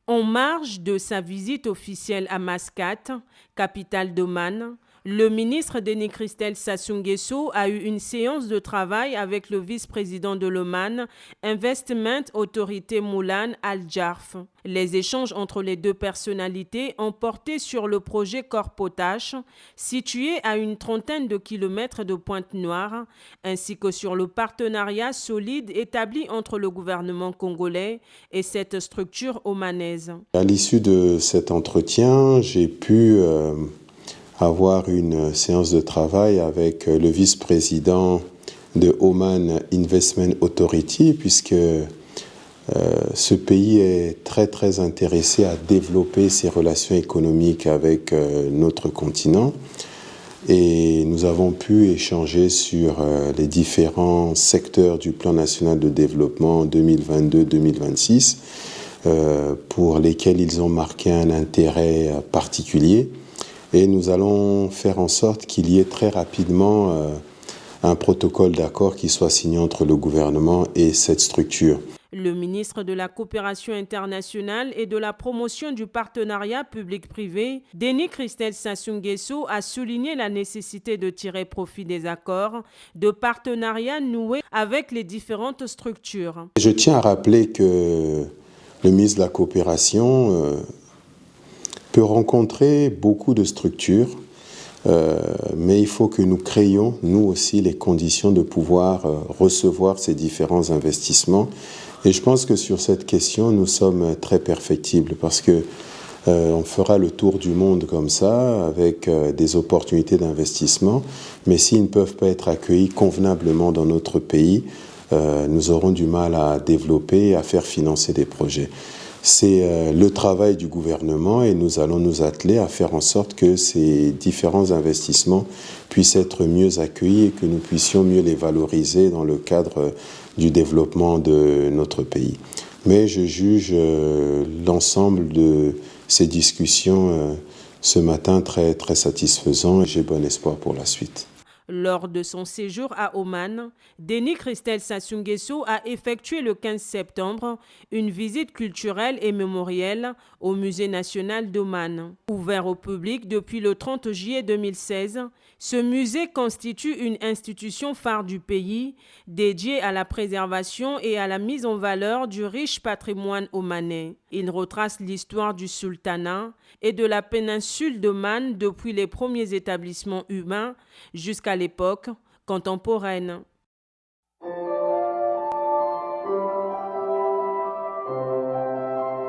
En marge de sa visite officielle à Mascate, capitale d'Oman, le ministre Denis Christel Sassou Nguesso a eu une séance de travail avec le vice-président de l'Oman Investment Authority Moulay Al Jarf. Les échanges entre les deux personnalités ont porté sur le projet Corps Potash, situé à une trentaine de kilomètres de Pointe-Noire, ainsi que sur le partenariat solide établi entre le gouvernement congolais et cette structure omanaise. À l'issue de cet entretien, j'ai pu avoir une séance de travail avec le vice-président de Oman Investment Authority, puisque ce pays est très intéressé à développer ses relations économiques avec notre continent. Et nous avons pu échanger sur les différents secteurs du plan national de développement 2022-2026 pour lesquels ils ont marqué un intérêt particulier. Et nous allons faire en sorte qu'il y ait très rapidement un protocole d'accord qui soit signé entre le gouvernement et cette structure. Le ministre de la Coopération internationale et de la promotion du partenariat public-privé, Denis Christel Sassou Nguesso, a souligné la nécessité de tirer profit des accords de partenariat noués avec les différentes structures. Je tiens à rappeler que le ministre de la Coopération peut rencontrer beaucoup de structures, mais il faut que nous créions, nous aussi, les conditions de pouvoir recevoir ces différents investissements. Et je pense que sur cette question, nous sommes très perfectibles parce que on fera le tour du monde comme ça, avec des opportunités d'investissement, mais s'ils ne peuvent pas être accueillis convenablement dans notre pays, nous aurons du mal à développer et à faire financer des projets. C'est le travail du gouvernement et nous allons nous atteler à faire en sorte que ces différents investissements puissent être mieux accueillis et que nous puissions mieux les valoriser dans le cadre du développement de notre pays. Mais je juge l'ensemble de ces discussions ce matin très satisfaisant et j'ai bon espoir pour la suite. Lors de son séjour à Oman, Denis Christel Sassou Nguesso a effectué le 15 septembre une visite culturelle et mémorielle au Musée national d'Oman. Ouvert au public depuis le 30 juillet 2016, ce musée constitue une institution phare du pays dédiée à la préservation et à la mise en valeur du riche patrimoine omanais. Il retrace l'histoire du sultanat et de la péninsule d'Oman depuis les premiers établissements humains jusqu'à l'époque contemporaine.